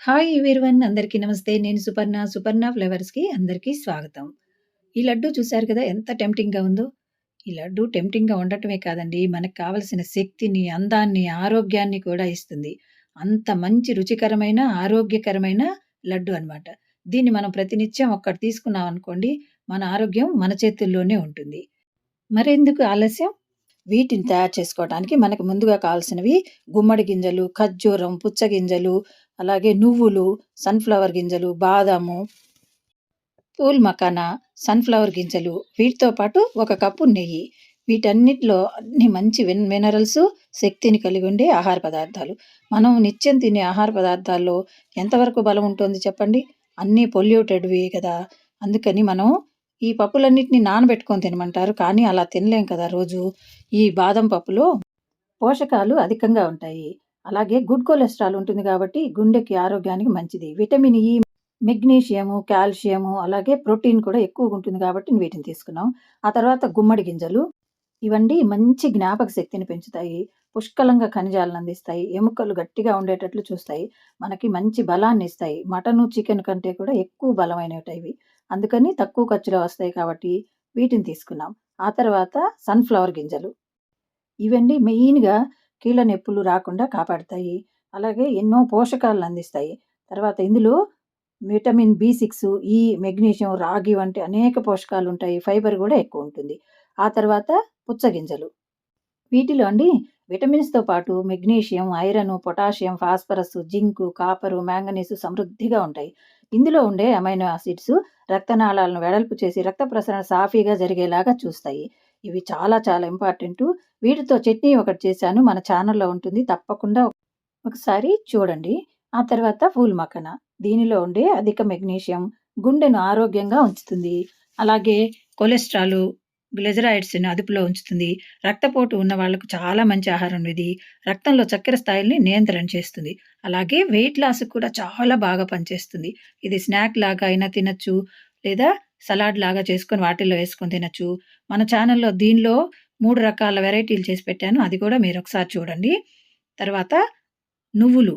Hi everyone అందరికీ నమస్తే. నేను సుపర్ణ. సుపర్ణ ఫ్లేవర్స్‌కి అందరికీ స్వాగతం. ఈ లడ్డూ చూసారు కదా! ఎంత టెంప్టింగ్‌గా ఉందో. ఈ లడ్డూ టెంప్టింగ్‌గా ఉండటమే కాదండి, మనకు కావాల్సిన శక్తిని, అందాన్ని, ఆరోగ్యాన్ని కూడా ఇస్తుంది. అంత మంచి రుచికరమైన, ఆరోగ్యకరమైన లడ్డు అన్నమాట. దీన్ని మనం ప్రతినిత్యం ఒక్కటి తీసుకున్నామనుకోండి, మన ఆరోగ్యం మన చేతుల్లోనే ఉంటుంది. మరెందుకు ఆలస్యం? వీటిని తయారు చేసుకోవటానికి మనకు ముందుగా కావాల్సినవి గుమ్మడి గింజలు, ఖర్జూరం, పుచ్చగింజలు, అలాగే నువ్వులు, సన్‌ఫ్లవర్ గింజలు, బాదాము, పూల్ మకానా, సన్‌ఫ్లవర్ గింజలు, వీటితో పాటు ఒక కప్పు నెయ్యి. వీటన్నిటిలో అన్ని మంచి మినరల్స్, శక్తిని కలిగి ఉండే ఆహార పదార్థాలు. మనం నిత్యం తినే ఆహార పదార్థాల్లో ఎంతవరకు బలం ఉంటుంది చెప్పండి? అన్నీ పొల్యూటెడ్‌వి కదా! అందుకని మనం ఈ పప్పులన్నిటిని నానబెట్టుకొని తినమంటారు. కానీ అలా తినలేం కదా రోజు. ఈ బాదం పప్పులో పోషకాలు అధికంగా ఉంటాయి. అలాగే గుడ్ కొలెస్ట్రాల్ ఉంటుంది కాబట్టి గుండెకి, ఆరోగ్యానికి మంచిది. విటమిన్ ఇ, మెగ్నీషియము, కాల్షియము అలాగే ప్రోటీన్ కూడా ఎక్కువగుంటుంది కాబట్టి వీటిని తీసుకున్నాం. ఆ తర్వాత గుమ్మడి గింజలు. ఇవండి మంచి జ్ఞాపక శక్తిని పెంచుతాయి. పుష్కలంగా ఖనిజాలను అందిస్తాయి. ఎముకలు గట్టిగా ఉండేటట్లు చూస్తాయి. మనకి మంచి బలాన్నిస్తాయి. మటను, చికెన్ కంటే కూడా ఎక్కువ బలమైనవిటవి. అందుకని తక్కువ ఖర్చులో వస్తాయి కాబట్టి వీటిని తీసుకున్నాం. ఆ తర్వాత సన్‌ఫ్లవర్ గింజలు. ఇవన్నీ మెయిన్‌గా కీళ్ళ నొప్పులు రాకుండా కాపాడతాయి. అలాగే ఎన్నో పోషకాలను అందిస్తాయి. తర్వాత ఇందులో విటమిన్ బి6, ఈ, మెగ్నీషియం, రాగి వంటి అనేక పోషకాలుంటాయి. ఫైబర్ గూడా ఎక్కువుంటుంది. ఆ తర్వాత పుచ్చగింజలు. వీటిలో అండి విటమిన్స్‌తో పాటు magnesium, iron, potassium, phosphorus, zinc, copper, manganese సమృద్ధిగా ఉంటాయి. ఇందులో ఉండే అమైనో యాసిడ్స్ రక్తనాళాలను వెడల్పు చేసి రక్త ప్రసరణ సాఫీగా జరిగేలాగా చూస్తాయి. ఇవి చాలా చాలా ఇంపార్టెంటు. వీటితో చట్నీ ఒకటి చేశాను. మన ఛానల్‌లో ఉంటుంది. తప్పకుండా ఒకసారి చూడండి. ఆ తర్వాత ఫూల్ మఖానా. దీనిలో ఉండే అధిక మెగ్నీషియం గుండెను ఆరోగ్యంగా ఉంచుతుంది. అలాగే కొలెస్ట్రాలు, గ్లిజరాయిడ్స్‌ని అదుపులో ఉంచుతుంది. రక్తపోటు ఉన్న వాళ్ళకు చాలా మంచి ఆహారం ఇది. రక్తంలో చక్కెర స్థాయిల్ని నియంత్రణ చేస్తుంది. అలాగే వెయిట్ లాస్‌కి కూడా చాలా బాగా పనిచేస్తుంది. ఇది స్నాక్ లాగా అయినా తినొచ్చు. లేదా సలాడ్ లాగా చేసుకొని వాటిల్లో వేసుకొని తినొచ్చు. మన ఛానల్‌లో దీనిలో 3 రకాల వెరైటీలు చేసి పెట్టాను. అది కూడా మీరొకసారి చూడండి. తర్వాత నువ్వులు.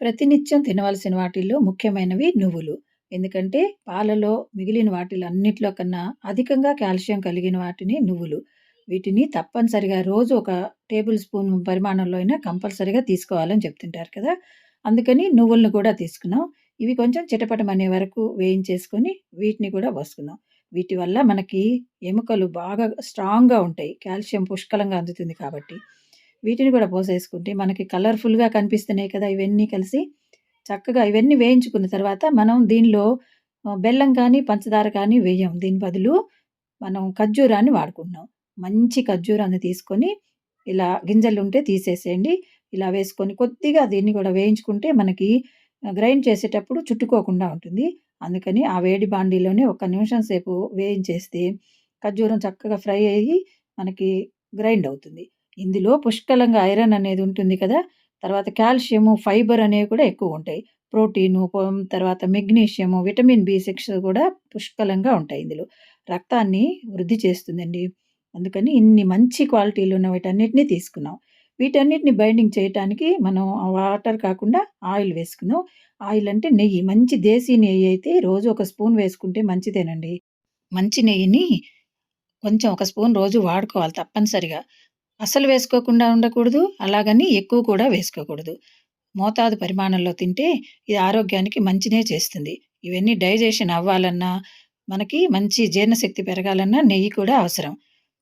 ప్రతినిత్యం తినవలసిన వాటిల్లో ముఖ్యమైనవి నువ్వులు. ఎందుకంటే పాలలో మిగిలిన వాటిలో అన్నిట్లో కన్నా అధికంగా కాల్షియం కలిగిన వాటిని నువ్వులు. వీటిని తప్పనిసరిగా రోజు ఒక టేబుల్ స్పూన్ పరిమాణంలో అయినా కంపల్సరీగా తీసుకోవాలని చెప్తుంటారు కదా! అందుకని నువ్వులను కూడా తీసుకున్నాం. ఇవి కొంచెం చిటపటమనే వరకు వేయించేసుకొని వీటిని కూడా పోసుకున్నాం. వీటి వల్ల మనకి ఎముకలు బాగా స్ట్రాంగ్‌గా ఉంటాయి. కాల్షియం పుష్కలంగా అందుతుంది కాబట్టి. వీటిని కూడా పోసేసుకుంటే మనకి కలర్‌ఫుల్‌గా కనిపిస్తున్నాయి కదా! ఇవన్నీ కలిసి. చక్కగా ఇవన్నీ వేయించుకున్న తర్వాత మనం దీనిలో బెల్లం కానీ, పంచదార కానీ వేయం. దీని బదులు మనం ఖర్జూరాన్ని వాడుకుంటున్నాం. మంచి ఖర్జూరాన్ని తీసుకొని ఇలా గింజలుంటే తీసేసేయండి. ఇలా వేసుకొని కొద్దిగా దీన్ని కూడా వేయించుకుంటే మనకి గ్రైండ్ చేసేటప్పుడు చుట్టుకోకుండా ఉంటుంది. అందుకని ఆ వేడి బాండీలోనే ఒక్క నిమిషం సేపు వేయించేస్తే ఖర్జూరం చక్కగా ఫ్రై అయ్యి మనకి గ్రైండ్ అవుతుంది. ఇందులో పుష్కలంగా ఐరన్ అనేది ఉంటుంది కదా! తర్వాత కాల్షియము, ఫైబర్ అనేవి కూడా ఎక్కువుంటాయి. ప్రోటీను, తర్వాత మెగ్నీషియము, విటమిన్ బి6 కూడా పుష్కలంగా ఉంటాయి ఇందులో. రక్తాన్ని వృద్ధి చేస్తుందండి. అందుకని ఇన్ని మంచి క్వాలిటీలు ఉన్న వీటన్నిటిని తీసుకున్నాం. వీటన్నిటిని బైండింగ్ చేయటానికి మనం వాటర్ కాకుండా ఆయిల్ వేసుకున్నాం. ఆయిల్ అంటే నెయ్యి. మంచి దేశీ నెయ్యి అయితే రోజు ఒక స్పూన్ వేసుకుంటే మంచిదేనండి. మంచి నెయ్యిని కొంచెం ఒక స్పూన్ రోజు వాడుకోవాలి తప్పనిసరిగా. అస్సలు వేసుకోకుండా ఉండకూడదు. అలాగని ఎక్కువ కూడా వేసుకోకూడదు. మోతాదు పరిమాణంలో తింటే ఇది ఆరోగ్యానికి మంచినే చేస్తుంది. ఇవన్నీ డైజెషన్ అవ్వాలన్నా, మనకి మంచి జీర్ణశక్తి పెరగాలన్నా నెయ్యి కూడా అవసరం.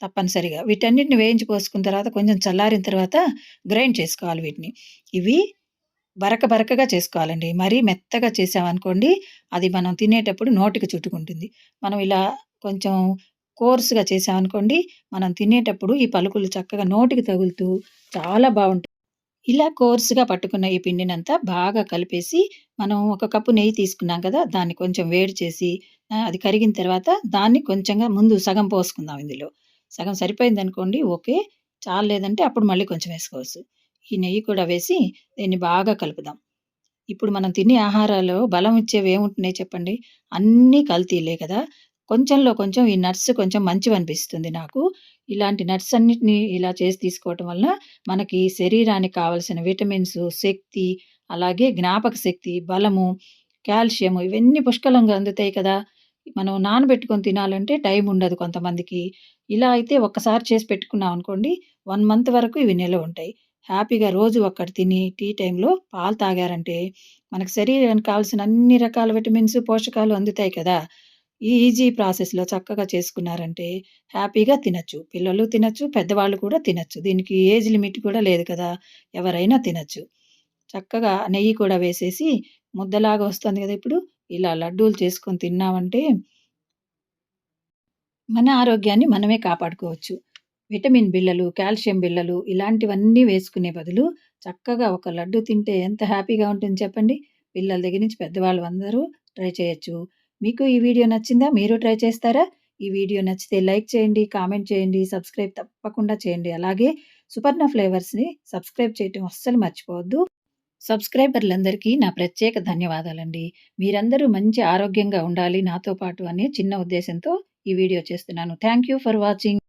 తప్పనిసరిగా. వీటన్నిటిని వేయించి పోసుకున్న తర్వాత కొంచెం చల్లారిన తర్వాత గ్రైండ్ చేసుకోవాలి వీటిని. ఇవి బరకగా చేసుకోవాలండి. మరీ మెత్తగా చేసామనుకోండి, అది మనం తినేటప్పుడు నోటికి చుట్టుకుంటుంది. మనం ఇలా కొంచెం కోర్స్‌గా చేసామనుకోండి, మనం తినేటప్పుడు ఈ పలుకులు చక్కగా నోటికి తగులుతూ చాలా బావుంటాయి. ఇలా కోర్స్‌గా పట్టుకున్న ఈ పిండినంతా బాగా కలిపేసి, మనం ఒక కప్పు నెయ్యి తీసుకున్నాం కదా! దాన్ని కొంచెం వేడి చేసి, అది కరిగిన తర్వాత దాన్ని కొంచెంగా ముందు సగం పోసుకుందాం ఇందులో. సగం సరిపోయిందనుకోండి ఓకే. చాల్లేదంటే అప్పుడు మళ్ళీ కొంచెం వేసుకోవచ్చు. ఈ నెయ్యి కూడా వేసి దీన్ని బాగా కలుపుదాం. ఇప్పుడు మనం తినే ఆహారాల్లో బలం ఇచ్చేవి ఏముంటున్నాయి చెప్పండి? అన్నీ కల్తీలే కదా! కొంచెంలో కొంచెం ఈ నట్స్ కొంచెం మంచివనిపిస్తుంది నాకు. ఇలాంటి నట్స్ అన్నిటిని ఇలా చేసి తీసుకోవటం వలన మనకి శరీరానికి కావాల్సిన విటమిన్స్, శక్తి అలాగే జ్ఞాపక శక్తి, బలము, కాల్షియము ఇవన్నీ పుష్కలంగా అందుతాయి కదా! మనం నానబెట్టుకొని తినాలంటే టైం ఉండదు కొంతమందికి. ఇలా అయితే ఒక్కసారి చేసి పెట్టుకున్నాం అనుకోండి 1 మంత్ వరకు ఇవి నిలవ ఉంటాయి. హ్యాపీగా రోజు ఒక్కటి తిని టీ టైమ్‌లో పాలు తాగారంటే మనకు శరీరానికి కావాల్సిన అన్ని రకాల విటమిన్స్, పోషకాలు అందుతాయి కదా! ఈ ఈజీ ప్రాసెస్‌లో చక్కగా చేసుకున్నారంటే హ్యాపీగా తినొచ్చు. పిల్లలు తినొచ్చు, పెద్దవాళ్ళు కూడా తినొచ్చు. దీనికి ఏజ్ లిమిట్ కూడా లేదు కదా! ఎవరైనా తినొచ్చు. చక్కగా నెయ్యి కూడా వేసేసి ముద్దలాగా వస్తుంది గదా! ఇప్పుడు. ఇలా లడ్డూలు చేసుకొని తిన్నామంటే మన ఆరోగ్యాన్ని మనమే కాపాడుకోవచ్చు. విటమిన్ బిళ్ళలు, కాల్షియం బిళ్ళలు ఇలాంటివన్నీ వేసుకునే బదులు చక్కగా ఒక లడ్డు తింటే ఎంత హ్యాపీగా ఉంటుంది చెప్పండి. పిల్లల దగ్గర నుంచి పెద్దవాళ్ళు అందరూ ట్రై చేయొచ్చు. మీకు ఈ వీడియో నచ్చిందా? మీరు ట్రై చేస్తారా? ఈ వీడియో నచ్చితే లైక్ చేయండి, కామెంట్ చేయండి, సబ్స్క్రైబ్ తప్పకుండా చేయండి. అలాగే సుపర్ణ ఫ్లేవర్స్‌ని సబ్స్క్రైబ్ చేయటం అస్సలు మర్చిపోవద్దు. సబ్స్క్రైబర్లందరికీ నా ప్రత్యేక ధన్యవాదాలండి. మీరందరూ మంచి ఆరోగ్యంగా ఉండాలి నాతో పాటు అనే చిన్న ఉద్దేశ్యంతో ఈ వీడియో చేస్తున్నాను. Thank you for watching.